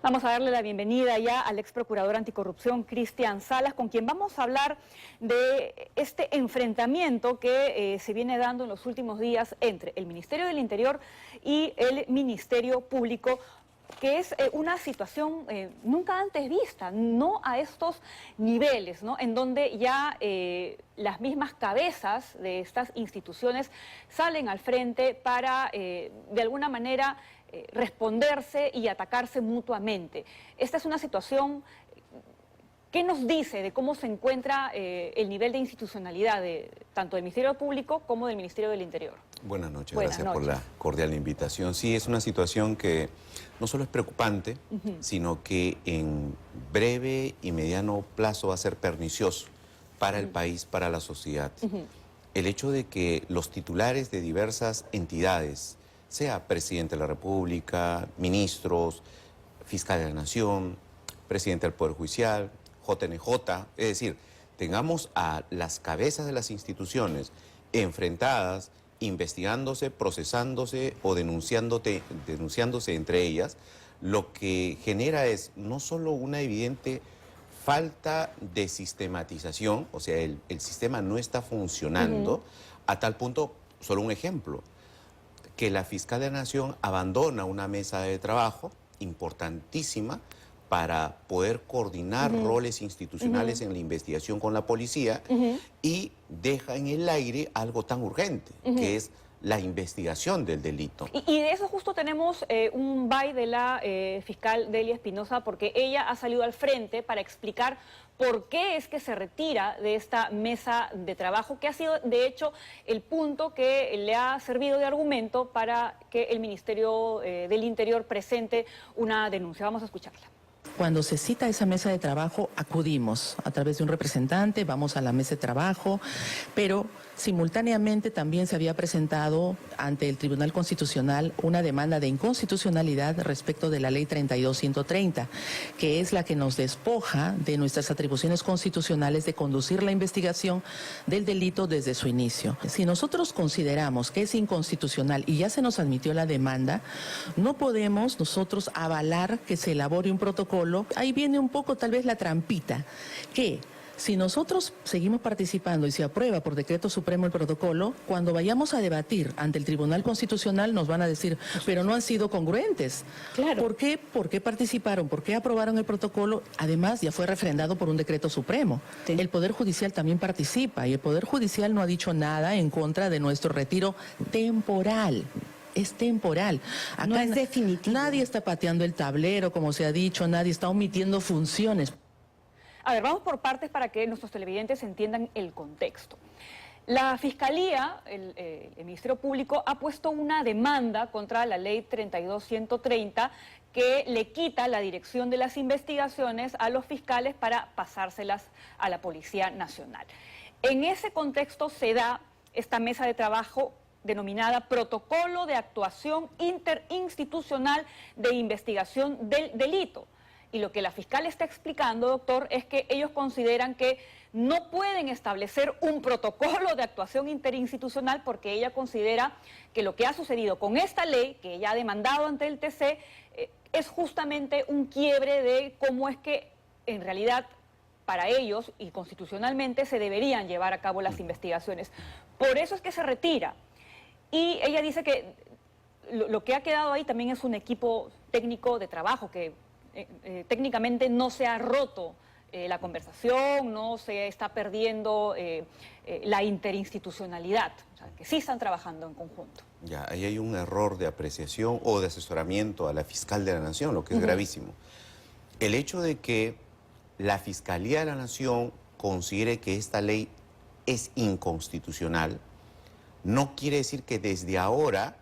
Vamos a darle la bienvenida ya al ex procurador anticorrupción, Cristian Salas, con quien vamos a hablar de este enfrentamiento que se viene dando en los últimos días entre el Ministerio del Interior y el Ministerio Público, que es una situación nunca antes vista, no a estos niveles, ¿no? En donde ya las mismas cabezas de estas instituciones salen al frente para, de alguna manera, responderse y atacarse mutuamente. Esta es una situación. ¿Qué nos dice de cómo se encuentra el nivel de institucionalidad tanto del Ministerio Público como del Ministerio del Interior? Buenas noches, gracias por la cordial invitación. Sí, es una situación que no solo es preocupante, sino que en breve y mediano plazo va a ser pernicioso para el país, para la sociedad. El hecho de que los titulares de diversas entidades, sea presidente de la República, ministros, fiscal de la Nación, presidente del Poder Judicial, JNJ, es decir, tengamos a las cabezas de las instituciones enfrentadas, investigándose, procesándose o denunciándose entre ellas, lo que genera es no solo una evidente falta de sistematización, o sea, el sistema no está funcionando, a tal punto, solo un ejemplo, que la Fiscal de la Nación abandona una mesa de trabajo importantísima para poder coordinar roles institucionales en la investigación con la policía y deja en el aire algo tan urgente, que es la investigación del delito. Y de eso justo tenemos un bye de la fiscal Delia Espinosa, porque ella ha salido al frente para explicar por qué es que se retira de esta mesa de trabajo, que ha sido de hecho el punto que le ha servido de argumento para que el Ministerio del Interior presente una denuncia. Vamos a escucharla. Cuando se cita esa mesa de trabajo, acudimos a través de un representante, vamos a la mesa de trabajo, pero simultáneamente también se había presentado ante el Tribunal Constitucional una demanda de inconstitucionalidad respecto de la Ley 32-130, que es la que nos despoja de nuestras atribuciones constitucionales de conducir la investigación del delito desde su inicio. Si nosotros consideramos que es inconstitucional y ya se nos admitió la demanda, no podemos nosotros avalar que se elabore un protocolo. Ahí viene un poco tal vez la trampita, que si nosotros seguimos participando y se aprueba por decreto supremo el protocolo, cuando vayamos a debatir ante el Tribunal Constitucional nos van a decir, pero no han sido congruentes. Claro. ¿Por qué? ¿Por qué participaron? ¿Por qué aprobaron el protocolo? Además, ya fue refrendado por un decreto supremo. Sí. El Poder Judicial también participa y el Poder Judicial no ha dicho nada en contra de nuestro retiro temporal. Es temporal. Acá no es definitivo. Nadie está pateando el tablero, como se ha dicho, nadie está omitiendo funciones. A ver, vamos por partes para que nuestros televidentes entiendan el contexto. La Fiscalía, el Ministerio Público, ha puesto una demanda contra la Ley 32-130 que le quita la dirección de las investigaciones a los fiscales para pasárselas a la Policía Nacional. En ese contexto se da esta mesa de trabajo denominada Protocolo de Actuación Interinstitucional de Investigación del Delito. Y lo que la fiscal está explicando, doctor, es que ellos consideran que no pueden establecer un protocolo de actuación interinstitucional porque ella considera que lo que ha sucedido con esta ley, que ella ha demandado ante el TC, es justamente un quiebre de cómo es que en realidad para ellos y constitucionalmente se deberían llevar a cabo las investigaciones. Por eso es que se retira. Y ella dice que lo que ha quedado ahí también es un equipo técnico de trabajo que técnicamente no se ha roto la conversación, no se está perdiendo la interinstitucionalidad, o sea, que sí están trabajando en conjunto. Ya, ahí hay un error de apreciación o de asesoramiento a la Fiscal de la Nación, lo que es gravísimo. El hecho de que la Fiscalía de la Nación considere que esta ley es inconstitucional no quiere decir que desde ahora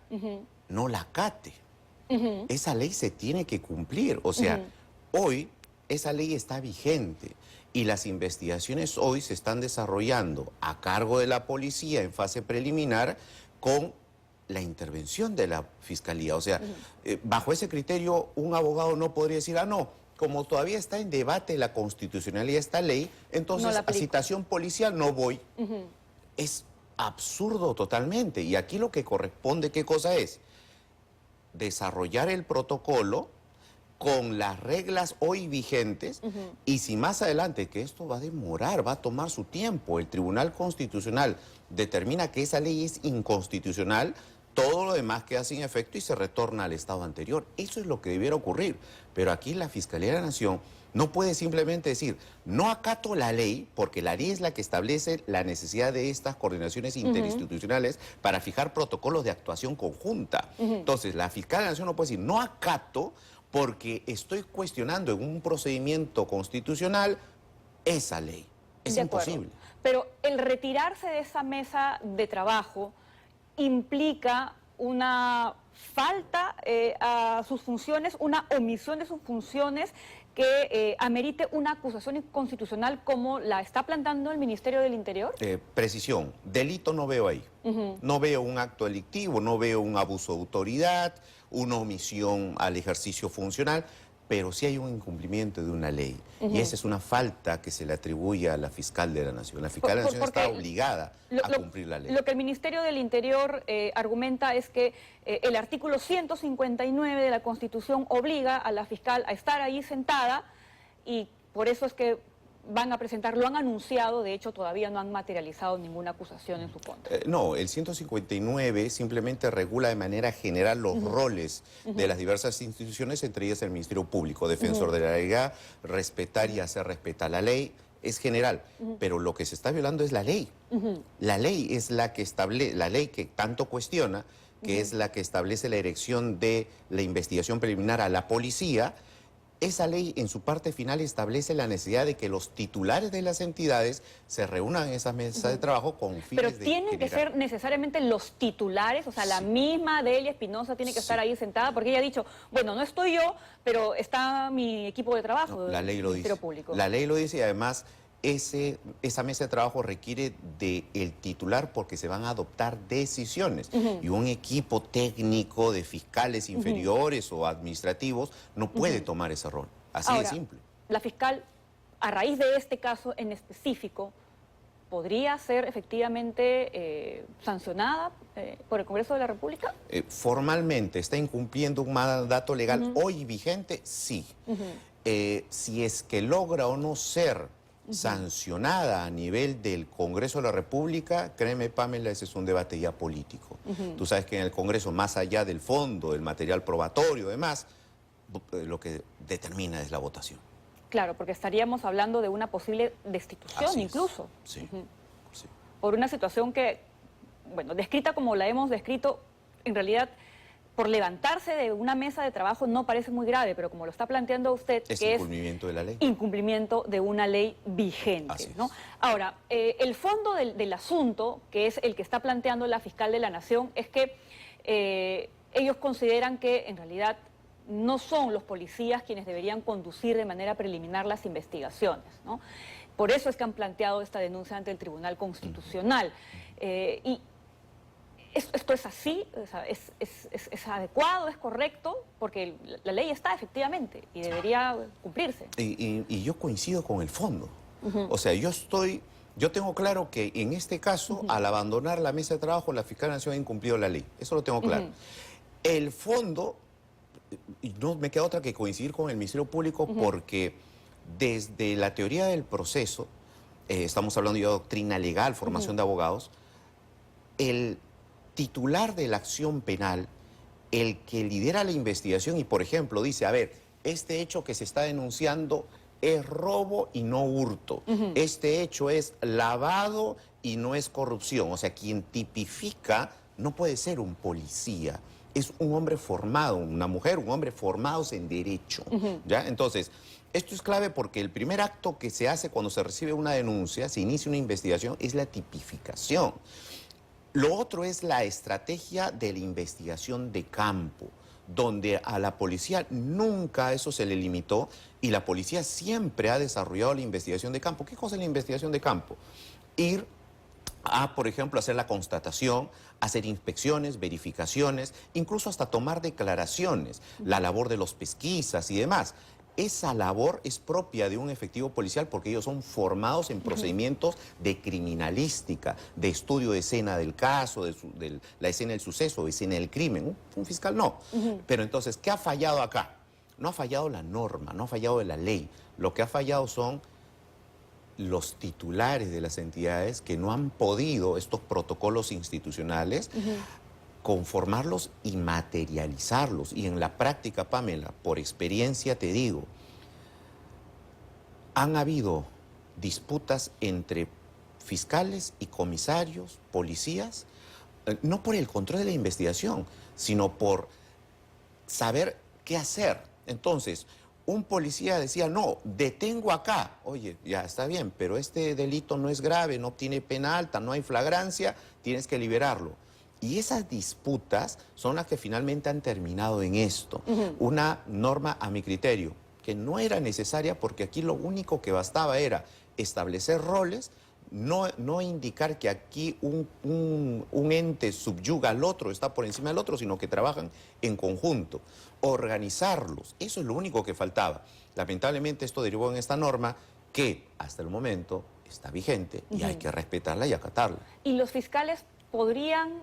no la acate. Esa ley se tiene que cumplir. O sea, hoy esa ley está vigente y las investigaciones hoy se están desarrollando a cargo de la policía en fase preliminar con la intervención de la Fiscalía. O sea, bajo ese criterio un abogado no podría decir, no, como todavía está en debate la constitucionalidad de esta ley, entonces a citación policial no voy. Es absurdo totalmente. Y aquí lo que corresponde, ¿qué cosa es? Desarrollar el protocolo con las reglas hoy vigentes, y si más adelante, que esto va a demorar, va a tomar su tiempo, el Tribunal Constitucional determina que esa ley es inconstitucional, todo lo demás queda sin efecto y se retorna al estado anterior. Eso es lo que debiera ocurrir. Pero aquí la Fiscalía de la Nación no puede simplemente decir, no acato la ley, porque la ley es la que establece la necesidad de estas coordinaciones interinstitucionales para fijar protocolos de actuación conjunta. Entonces, la Fiscalía de la Nación no puede decir, no acato porque estoy cuestionando en un procedimiento constitucional esa ley. Es imposible. Pero el retirarse de esa mesa de trabajo implica una falta a sus funciones, una omisión de sus funciones que amerite una acusación inconstitucional como la está planteando el Ministerio del Interior? Precisión, delito no veo ahí. No veo un acto delictivo, no veo un abuso de autoridad, una omisión al ejercicio funcional, pero sí hay un incumplimiento de una ley. Y esa es una falta que se le atribuye a la fiscal de la Nación. La fiscal de la Nación está obligada a cumplir la ley. Lo que el Ministerio del Interior argumenta es que el artículo 159 de la Constitución obliga a la fiscal a estar ahí sentada, y por eso es que van a presentar, lo han anunciado, de hecho todavía no han materializado ninguna acusación en su contra. No, el 159 simplemente regula de manera general los roles de las diversas instituciones, entre ellas el Ministerio Público, defensor de la legalidad, respetar y hacer respetar la ley, es general, pero lo que se está violando es la ley. La ley es la que establece, la ley que tanto cuestiona, que es la que establece la dirección de la investigación preliminar a la policía. Esa ley en su parte final establece la necesidad de que los titulares de las entidades se reúnan en esa mesa de trabajo con fines Pero tienen que ser necesariamente los titulares, o sea, la misma Delia Espinosa tiene que estar ahí sentada, porque ella ha dicho, bueno, no estoy yo, pero está mi equipo de trabajo. No, la ley lo dice. Público. La ley lo dice, y además esa mesa de trabajo requiere del titular porque se van a adoptar decisiones. Y un equipo técnico de fiscales inferiores o administrativos no puede tomar ese rol. Así de simple. La fiscal, a raíz de este caso en específico, ¿podría ser efectivamente sancionada por el Congreso de la República? Formalmente, ¿está incumpliendo un mandato legal hoy vigente? Sí. Si es que logra o no ser sancionada a nivel del Congreso de la República, créeme, Pamela, ese es un debate ya político. Tú sabes que en el Congreso, más allá del fondo, del material probatorio y demás, lo que determina es la votación. Claro, porque estaríamos hablando de una posible destitución incluso. Sí, sí. Por una situación que, bueno, descrita como la hemos descrito, en realidad, por levantarse de una mesa de trabajo no parece muy grave, pero como lo está planteando usted, es que incumplimiento de la ley. Incumplimiento de una ley vigente, ¿no? Ahora, el fondo del asunto, que es el que está planteando la fiscal de la Nación, es que ellos consideran que en realidad no son los policías quienes deberían conducir de manera preliminar las investigaciones, ¿no? Por eso es que han planteado esta denuncia ante el Tribunal Constitucional. Y ¿esto es así? O sea, ¿es adecuado, es correcto? Porque la ley está efectivamente y debería cumplirse. Y yo coincido con el fondo. O sea, yo tengo claro que en este caso, al abandonar la mesa de trabajo, la fiscal de la Nación ha incumplido la ley. Eso lo tengo claro. El fondo, y no me queda otra que coincidir con el Ministerio Público, porque desde la teoría del proceso, estamos hablando ya de doctrina legal, formación de abogados, el titular de la acción penal, el que lidera la investigación y, por ejemplo, dice, a ver, este hecho que se está denunciando es robo y no hurto. Este hecho es lavado y no es corrupción. O sea, quien tipifica no puede ser un policía, es un hombre formado, una mujer, un hombre formados en derecho. ¿Ya? Entonces, esto es clave porque el primer acto que se hace cuando se recibe una denuncia, se inicia una investigación, es la tipificación. Lo otro es la estrategia de la investigación de campo, donde a la policía nunca eso se le limitó y la policía siempre ha desarrollado la investigación de campo. ¿Qué cosa es la investigación de campo? Ir a, por ejemplo, hacer la constatación, hacer inspecciones, verificaciones, incluso hasta tomar declaraciones, la labor de los pesquisas y demás. Esa labor es propia de un efectivo policial porque ellos son formados en procedimientos de criminalística, de estudio de escena del caso, de la escena del suceso, de escena del crimen. Un fiscal no. Pero entonces, ¿qué ha fallado acá? no ha fallado la norma, no ha fallado la ley. Lo que ha fallado son los titulares de las entidades que no han podido estos protocolos institucionales conformarlos y materializarlos. Y en la práctica, Pamela, por experiencia te digo, han habido disputas entre fiscales y comisarios, policías, no por el control de la investigación, sino por saber qué hacer. Entonces, un policía decía, no, detengo acá. Oye, ya está bien, pero este delito no es grave, no tiene pena alta, no hay flagrancia, tienes que liberarlo. Y esas disputas son las que finalmente han terminado en esto. Una norma, a mi criterio, que no era necesaria porque aquí lo único que bastaba era establecer roles, no indicar que aquí un ente subyuga al otro, está por encima del otro, sino que trabajan en conjunto. Organizarlos, eso es lo único que faltaba. Lamentablemente esto derivó en esta norma que hasta el momento está vigente y hay que respetarla y acatarla. ¿Y los fiscales podrían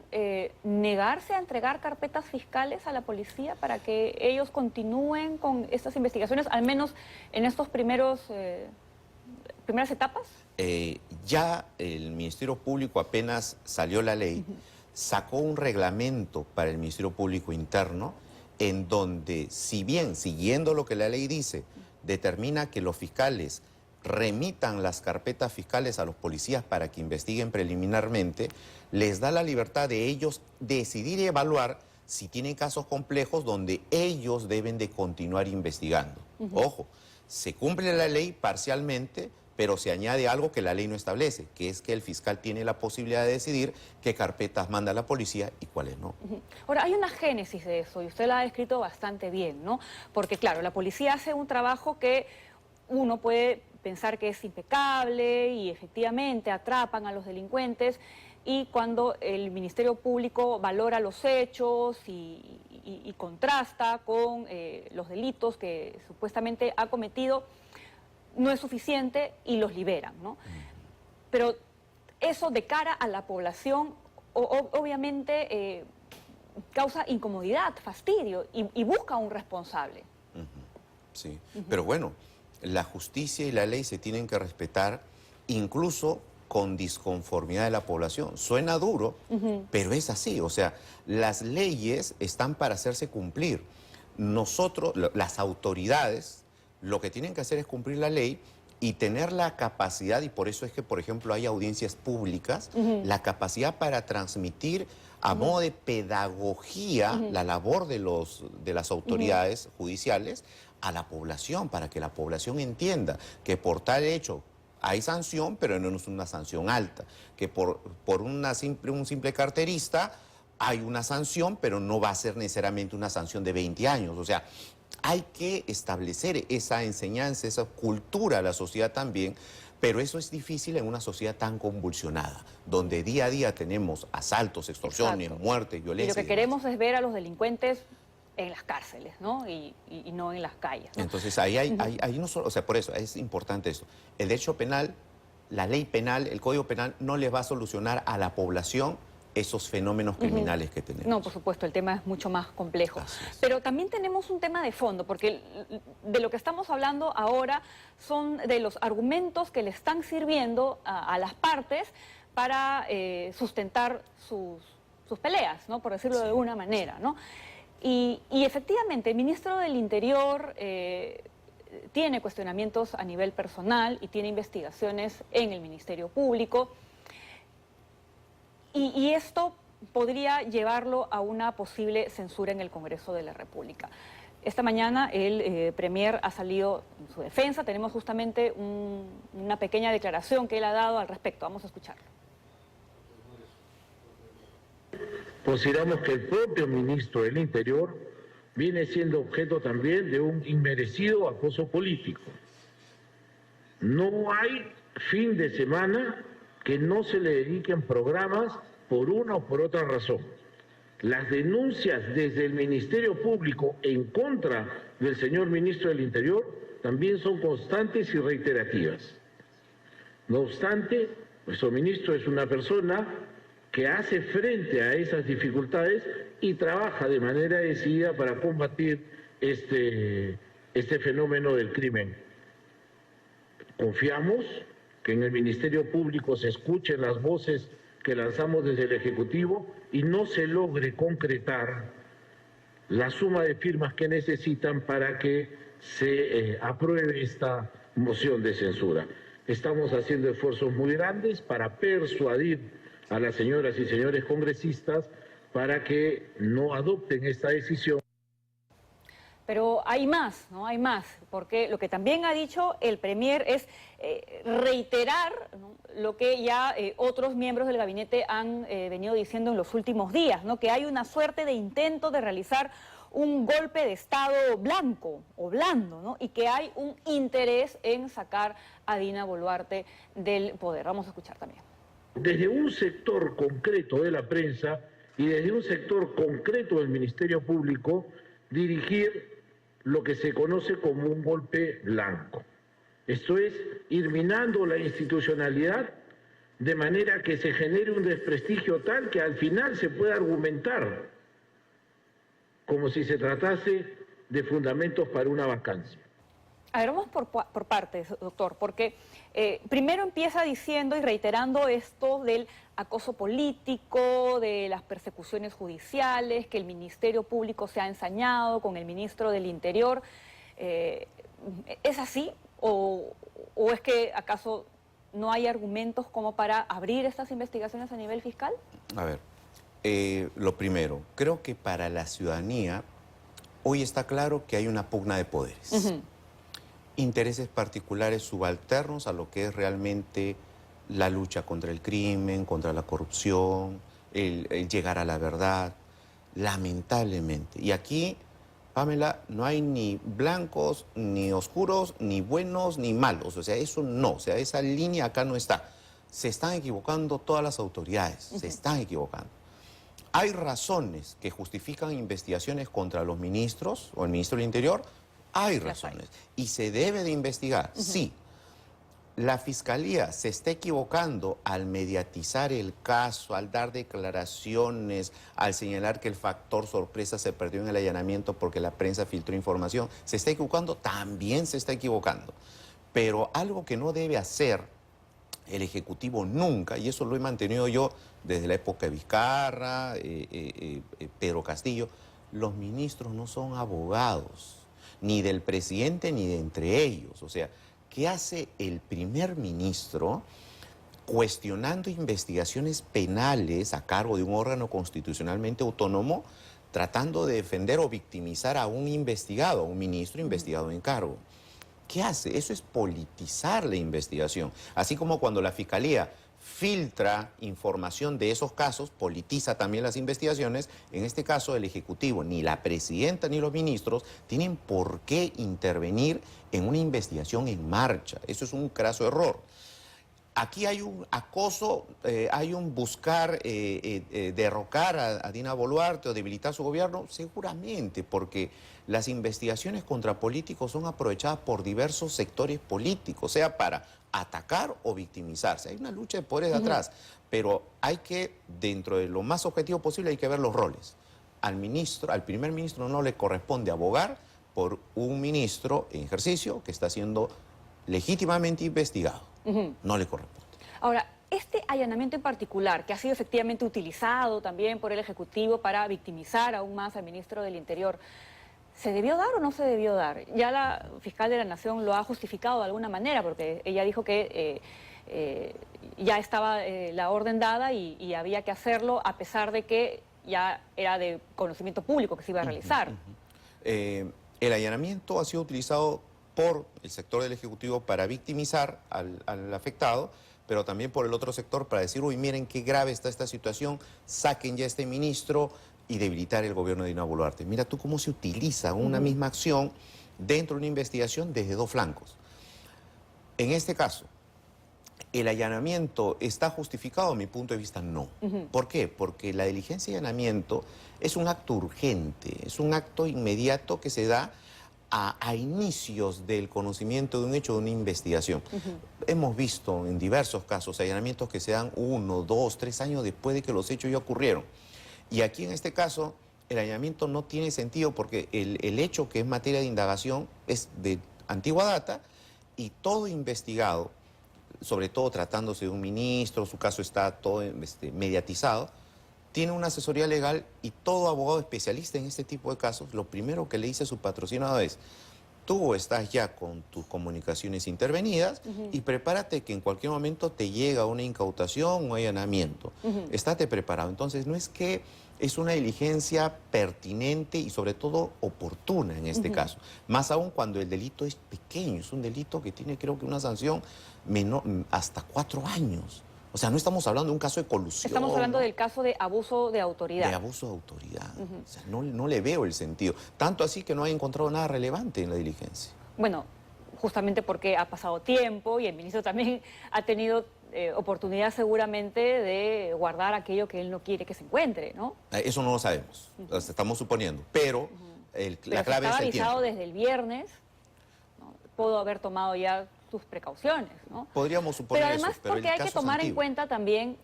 negarse a entregar carpetas fiscales a la policía para que ellos continúen con estas investigaciones, al menos en estos primeras etapas? Ya el Ministerio Público, apenas salió la ley, sacó un reglamento para el Ministerio Público Interno en donde, si bien, siguiendo lo que la ley dice, determina que los fiscales remitan las carpetas fiscales a los policías para que investiguen preliminarmente, les da la libertad de ellos decidir y evaluar si tienen casos complejos donde ellos deben de continuar investigando. Ojo, se cumple la ley parcialmente, pero se añade algo que la ley no establece, que es que el fiscal tiene la posibilidad de decidir qué carpetas manda a la policía y cuáles no. Ahora, hay una génesis de eso, y usted la ha descrito bastante bien, ¿no? Porque, claro, la policía hace un trabajo que uno puede pensar que es impecable y efectivamente atrapan a los delincuentes, y cuando el Ministerio Público valora los hechos y contrasta con los delitos que supuestamente ha cometido, no es suficiente y los liberan, ¿no? Pero eso de cara a la población obviamente causa incomodidad, fastidio y busca un responsable. Sí, pero bueno, la justicia y la ley se tienen que respetar incluso con disconformidad de la población. Suena duro, pero es así. O sea, las leyes están para hacerse cumplir. Nosotros, las autoridades, lo que tienen que hacer es cumplir la ley y tener la capacidad, y por eso es que, por ejemplo, hay audiencias públicas, la capacidad para transmitir a modo de pedagogía la labor de las autoridades judiciales a la población, para que la población entienda que por tal hecho hay sanción, pero no es una sanción alta, que por un simple carterista hay una sanción, pero no va a ser necesariamente una sanción de 20 años. O sea, hay que establecer esa enseñanza, esa cultura a la sociedad también, pero eso es difícil en una sociedad tan convulsionada, donde día a día tenemos asaltos, extorsiones, muertes, violencia. Y lo que queremos es ver a los delincuentes en las cárceles, ¿no? Y no en las calles, ¿no? Entonces ahí no solo, o sea, por eso es importante esto. El derecho penal, la ley penal, el Código Penal no le va a solucionar a la población esos fenómenos criminales que tenemos. No, por supuesto, el tema es mucho más complejo. Pero también tenemos un tema de fondo, porque de lo que estamos hablando ahora son de los argumentos que le están sirviendo a las partes para sustentar sus peleas, ¿no? Por decirlo de alguna manera, ¿no? Y efectivamente, el ministro del Interior tiene cuestionamientos a nivel personal y tiene investigaciones en el Ministerio Público. Y esto podría llevarlo a una posible censura en el Congreso de la República. Esta mañana el Premier ha salido en su defensa. Tenemos justamente una pequeña declaración que él ha dado al respecto. Vamos a escucharlo. Consideramos que el propio ministro del Interior viene siendo objeto también de un inmerecido acoso político. No hay fin de semana que no se le dediquen programas por una o por otra razón. Las denuncias desde el Ministerio Público en contra del señor ministro del Interior también son constantes y reiterativas. No obstante, nuestro ministro es una persona que hace frente a esas dificultades y trabaja de manera decidida para combatir este fenómeno del crimen. Confiamos que en el Ministerio Público se escuchen las voces que lanzamos desde el Ejecutivo y no se logre concretar la suma de firmas que necesitan para que se apruebe esta moción de censura. Estamos haciendo esfuerzos muy grandes para persuadir a las señoras y señores congresistas para que no adopten esta decisión. Pero hay más, ¿no? Hay más, porque lo que también ha dicho el Premier es reiterar, ¿no?, lo que ya otros miembros del gabinete han venido diciendo en los últimos días, ¿no?, que hay una suerte de intento de realizar un golpe de Estado blanco o blando, ¿no?, y que hay un interés en sacar a Dina Boluarte del poder. Vamos a escuchar también. Desde un sector concreto de la prensa y desde un sector concreto del Ministerio Público, dirigir lo que se conoce como un golpe blanco. Esto es, ir minando la institucionalidad de manera que se genere un desprestigio tal que al final se pueda argumentar como si se tratase de fundamentos para una vacancia. A ver, vamos por partes, doctor, porque primero empieza diciendo y reiterando esto del acoso político, de las persecuciones judiciales, que el Ministerio Público se ha ensañado con el ministro del Interior. ¿Es así? ¿O es que acaso no hay argumentos como para abrir estas investigaciones a nivel fiscal? A ver, lo primero, creo que para la ciudadanía hoy está claro que hay una pugna de poderes. Intereses particulares subalternos a lo que es realmente la lucha contra el crimen, contra la corrupción, el llegar a la verdad, lamentablemente. Y aquí, Pamela, no hay ni blancos, ni oscuros, ni buenos, ni malos. O sea, eso no, o sea, esa línea acá no está. Se están equivocando todas las autoridades, se están equivocando. Hay razones que justifican investigaciones contra los ministros o el ministro del Interior. Hay razones y se debe de investigar, sí. La Fiscalía se está equivocando al mediatizar el caso, al dar declaraciones, al señalar que el factor sorpresa se perdió en el allanamiento porque la prensa filtró información. Se está equivocando, también se está equivocando. Pero algo que no debe hacer el Ejecutivo nunca, y eso lo he mantenido yo desde la época de Vizcarra, Pedro Castillo, los ministros no son abogados, ni del presidente ni de entre ellos. O sea, ¿qué hace el primer ministro cuestionando investigaciones penales a cargo de un órgano constitucionalmente autónomo, tratando de defender o victimizar a un investigado, a un ministro investigado en cargo? ¿Qué hace? Eso es politizar la investigación. Así como cuando la Fiscalía filtra información de esos casos, politiza también las investigaciones. En este caso, el Ejecutivo, ni la Presidenta ni los ministros tienen por qué intervenir en una investigación en marcha. Eso es un craso error. Aquí hay un acoso, hay un buscar derrocar a Dina Boluarte o debilitar su gobierno, seguramente, porque las investigaciones contra políticos son aprovechadas por diversos sectores políticos, sea para atacar o victimizarse. Hay una lucha de poderes de atrás, pero hay que, dentro de lo más objetivo posible, hay que ver los roles. Al primer ministro no le corresponde abogar por un ministro en ejercicio que está siendo legítimamente investigado. No le corresponde. Ahora, este allanamiento en particular, que ha sido efectivamente utilizado también por el Ejecutivo para victimizar aún más al ministro del Interior, ¿se debió dar o no se debió dar? Ya la fiscal de la Nación lo ha justificado de alguna manera, porque ella dijo que ya estaba la orden dada y había que hacerlo, a pesar de que ya era de conocimiento público que se iba a realizar. El allanamiento ha sido utilizado por el sector del Ejecutivo para victimizar al afectado, pero también por el otro sector para decir, uy, miren qué grave está esta situación, saquen ya a este ministro, y debilitar el gobierno de Dina Boluarte. Mira tú cómo se utiliza una misma acción dentro de una investigación desde dos flancos. En este caso, ¿el allanamiento está justificado? A mi punto de vista, no. ¿Por qué? Porque la diligencia de allanamiento es un acto urgente, es un acto inmediato que se da a inicios del conocimiento de un hecho, de una investigación. Hemos visto en diversos casos allanamientos que se dan 1, 2, 3 años después de que los hechos ya ocurrieron. Y aquí en este caso, el allanamiento no tiene sentido porque el hecho que es materia de indagación es de antigua data y todo investigado, sobre todo tratándose de un ministro, su caso está todo mediatizado, tiene una asesoría legal y todo abogado especialista en este tipo de casos, lo primero que le dice a su patrocinado es: tú estás ya con tus comunicaciones intervenidas y prepárate que en cualquier momento te llega una incautación o allanamiento. Estate preparado. Entonces, no es que es una diligencia pertinente y sobre todo oportuna en este caso. Más aún cuando el delito es pequeño, es un delito que tiene creo que una sanción menor, hasta 4 años. O sea, no estamos hablando de un caso de colusión. Estamos hablando del caso de abuso de autoridad. De abuso de autoridad. O sea, no le veo el sentido. Tanto así que no he encontrado nada relevante en la diligencia. Bueno, justamente porque ha pasado tiempo y el ministro también ha tenido oportunidad seguramente de guardar aquello que él no quiere que se encuentre, ¿no? Eso no lo sabemos, lo estamos suponiendo, pero la clave es el tiempo. Estaba avisado desde el viernes, ¿no? Pudo haber tomado ya sus precauciones, ¿no? Podríamos suponer pero además, eso, pero porque hay que tomar en cuenta también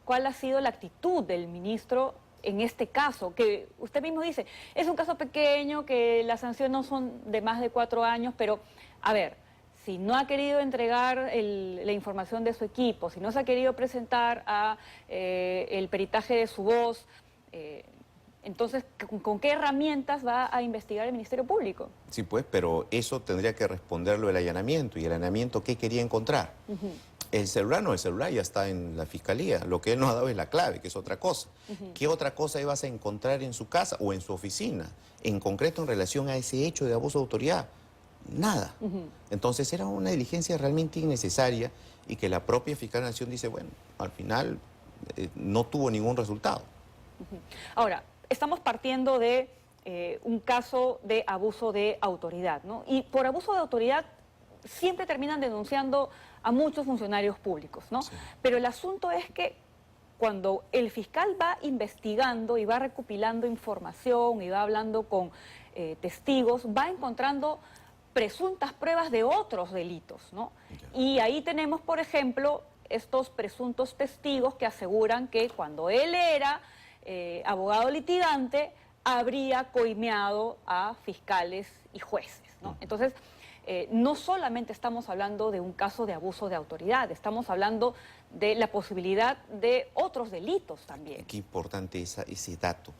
cuál ha sido la actitud del ministro en este caso, que usted mismo dice, es un caso pequeño, que las sanciones no son de más de 4 años, pero, a ver, si no ha querido entregar la información de su equipo, si no se ha querido presentar a el peritaje de su voz, entonces, ¿con qué herramientas va a investigar el Ministerio Público? Sí, pues, pero eso tendría que responderlo el allanamiento. ¿Y el allanamiento qué quería encontrar? El celular no, el celular ya está en la fiscalía. Lo que él nos ha dado es la clave, que es otra cosa. ¿Qué otra cosa ibas a encontrar en su casa o en su oficina? En concreto en relación a ese hecho de abuso de autoridad. Nada. Entonces era una diligencia realmente innecesaria y que la propia Fiscalía de la Nación dice, bueno, al final no tuvo ningún resultado. Ahora, estamos partiendo de un caso de abuso de autoridad, ¿no? Y por abuso de autoridad siempre terminan denunciando a muchos funcionarios públicos, ¿no? Sí. Pero el asunto es que cuando el fiscal va investigando y va recopilando información y va hablando con testigos, va encontrando presuntas pruebas de otros delitos, ¿no? Y ahí tenemos, por ejemplo, estos presuntos testigos que aseguran que cuando él era abogado litigante, habría coimeado a fiscales y jueces, ¿no? Entonces, no solamente estamos hablando de un caso de abuso de autoridad, estamos hablando de la posibilidad de otros delitos también. Qué importante ese dato.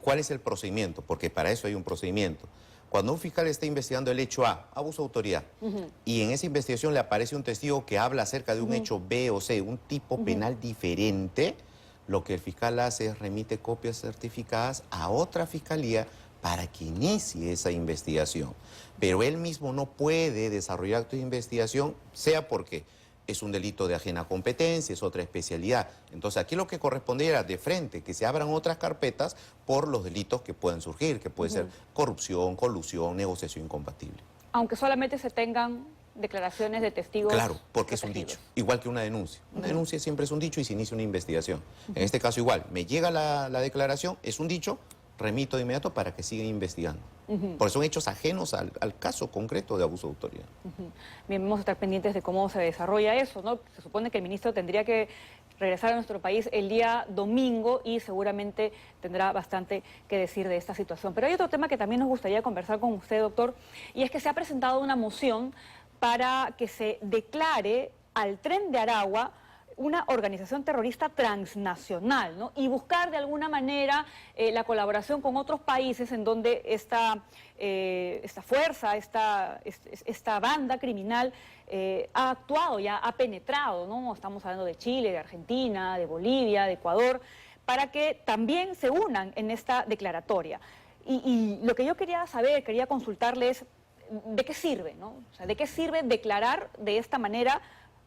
¿Cuál es el procedimiento? Porque para eso hay un procedimiento. Cuando un fiscal está investigando el hecho A, abuso de autoridad, y en esa investigación le aparece un testigo que habla acerca de un hecho B o C, un tipo penal diferente, lo que el fiscal hace es remite copias certificadas a otra fiscalía para que inicie esa investigación. Pero él mismo no puede desarrollar actos de investigación, sea porque es un delito de ajena competencia, es otra especialidad. Entonces aquí lo que correspondería era de frente, que se abran otras carpetas por los delitos que pueden surgir, que puede ser corrupción, colusión, negociación incompatible. Aunque solamente se tengan declaraciones de testigos. Claro, porque es un dicho, igual que una denuncia. Una denuncia siempre es un dicho y se inicia una investigación. En este caso igual, me llega la declaración, es un dicho, remito de inmediato para que sigan investigando. Porque son hechos ajenos al caso concreto de abuso de autoridad. Bien, vamos a estar pendientes de cómo se desarrolla eso, ¿no? Se supone que el ministro tendría que regresar a nuestro país el día domingo y seguramente tendrá bastante que decir de esta situación. Pero hay otro tema que también nos gustaría conversar con usted, doctor, y es que se ha presentado una moción para que se declare al Tren de Aragua una organización terrorista transnacional, ¿no? Y buscar de alguna manera la colaboración con otros países en donde esta fuerza, esta banda criminal ha actuado, ya ha penetrado, ¿no? Estamos hablando de Chile, de Argentina, de Bolivia, de Ecuador, para que también se unan en esta declaratoria. Y lo que yo quería saber, quería consultarles, ¿de qué sirve, no? O sea, ¿de qué sirve declarar de esta manera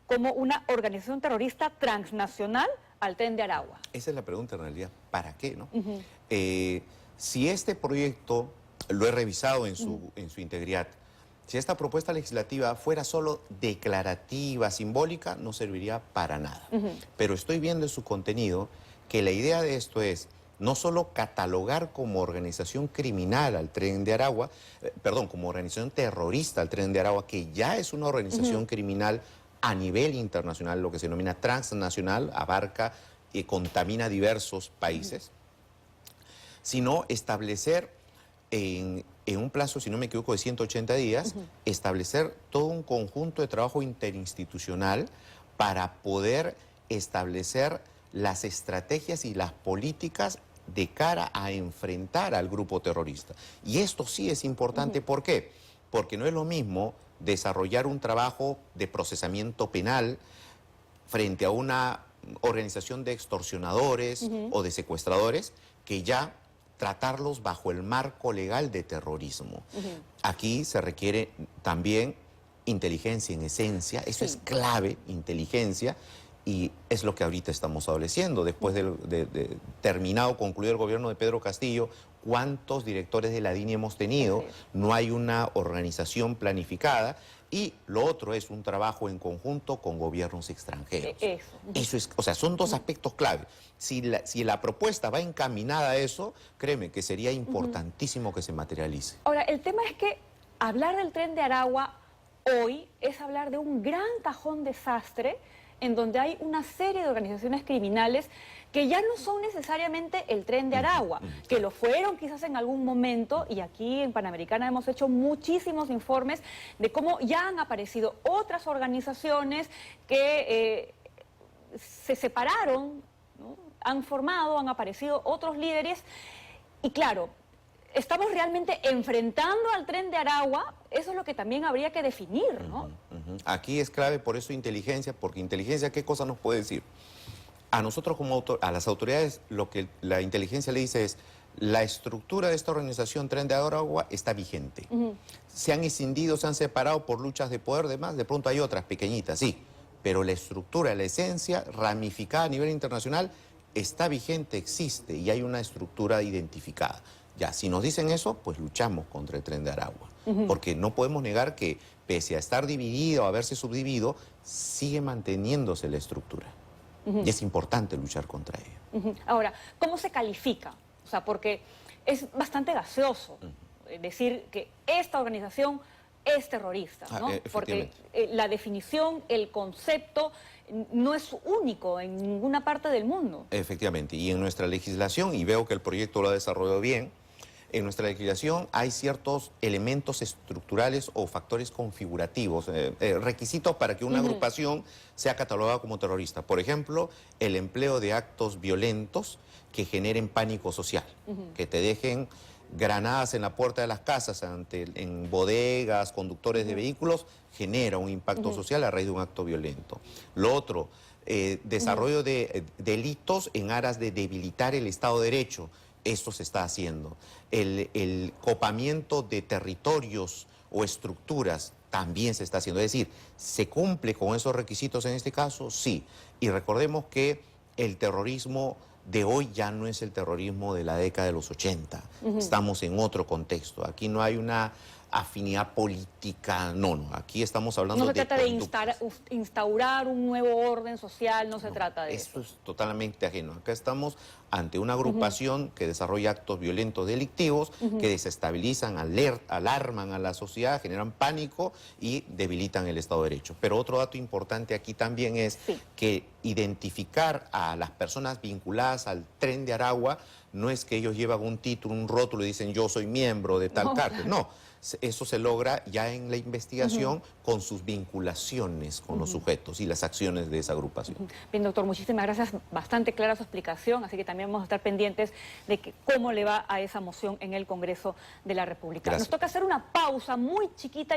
como una organización terrorista transnacional al Tren de Aragua? Esa es la pregunta en realidad, ¿para qué, no? Si este proyecto, lo he revisado en su integridad, si esta propuesta legislativa fuera solo declarativa, simbólica, no serviría para nada. Pero estoy viendo en su contenido que la idea de esto es no solo catalogar como organización criminal al Tren de Aragua, como organización terrorista al Tren de Aragua, que ya es una organización criminal a nivel internacional, lo que se denomina transnacional, abarca y contamina diversos países, sino establecer en un plazo, si no me equivoco, de 180 días, establecer todo un conjunto de trabajo interinstitucional para poder establecer las estrategias y las políticas de cara a enfrentar al grupo terrorista. Y esto sí es importante, ¿por qué? Porque no es lo mismo desarrollar un trabajo de procesamiento penal frente a una organización de extorsionadores o de secuestradores que ya tratarlos bajo el marco legal de terrorismo. Aquí se requiere también inteligencia en esencia, eso es clave, inteligencia, y es lo que ahorita estamos estableciendo. Después de concluido el gobierno de Pedro Castillo, ¿cuántos directores de la DINI hemos tenido? No hay una organización planificada. Y lo otro es un trabajo en conjunto con gobiernos extranjeros. Eso es, o sea, son dos aspectos clave. Si la propuesta va encaminada a eso, créeme que sería importantísimo que se materialice. Ahora, el tema es que hablar del Tren de Aragua hoy es hablar de un gran cajón desastre en donde hay una serie de organizaciones criminales que ya no son necesariamente el Tren de Aragua, que lo fueron quizás en algún momento, y aquí en Panamericana hemos hecho muchísimos informes de cómo ya han aparecido otras organizaciones que se separaron, ¿no? Han aparecido otros líderes, y claro, ¿estamos realmente enfrentando al Tren de Aragua? Eso es lo que también habría que definir, ¿no? Aquí es clave por eso inteligencia, porque inteligencia, ¿qué cosa nos puede decir? A nosotros a las autoridades, lo que la inteligencia le dice es: la estructura de esta organización Tren de Aragua está vigente. Se han escindido, se han separado por luchas de poder, demás, de pronto hay otras pequeñitas, sí, pero la estructura, la esencia ramificada a nivel internacional está vigente, existe, y hay una estructura identificada. Ya, si nos dicen eso, pues luchamos contra el Tren de Aragua, porque no podemos negar que, pese a estar dividido, a haberse subdividido, sigue manteniéndose la estructura. Y es importante luchar contra ella. Ahora, ¿cómo se califica? O sea, porque es bastante gaseoso decir que esta organización es terrorista, ¿no? Porque la definición, el concepto no es único en ninguna parte del mundo. Efectivamente, y en nuestra legislación, y veo que el proyecto lo ha desarrollado bien, en nuestra legislación hay ciertos elementos estructurales o factores configurativos, requisitos para que una agrupación sea catalogada como terrorista. Por ejemplo, el empleo de actos violentos que generen pánico social, que te dejen granadas en la puerta de las casas, en bodegas, conductores de vehículos, genera un impacto social a raíz de un acto violento. Lo otro, desarrollo de delitos en aras de debilitar el Estado de Derecho. Esto se está haciendo. El copamiento de territorios o estructuras también se está haciendo. Es decir, ¿se cumple con esos requisitos en este caso? Sí. Y recordemos que el terrorismo de hoy ya no es el terrorismo de la década de los 80. Estamos en otro contexto. Aquí no hay una afinidad política, no. Aquí estamos hablando de... No se trata de instaurar un nuevo orden social, no se trata de eso. Eso es totalmente ajeno. Acá estamos ante una agrupación que desarrolla actos violentos delictivos, que desestabilizan, alarman a la sociedad, generan pánico y debilitan el Estado de Derecho. Pero otro dato importante aquí también es que identificar a las personas vinculadas al Tren de Aragua no es que ellos llevan un título, un rótulo y dicen yo soy miembro de tal cártel, no. Eso se logra ya en la investigación con sus vinculaciones con los sujetos y las acciones de esa agrupación. Bien, doctor, muchísimas gracias. Bastante clara su explicación, así que también vamos a estar pendientes de cómo le va a esa moción en el Congreso de la República. Gracias. Nos toca hacer una pausa muy chiquita.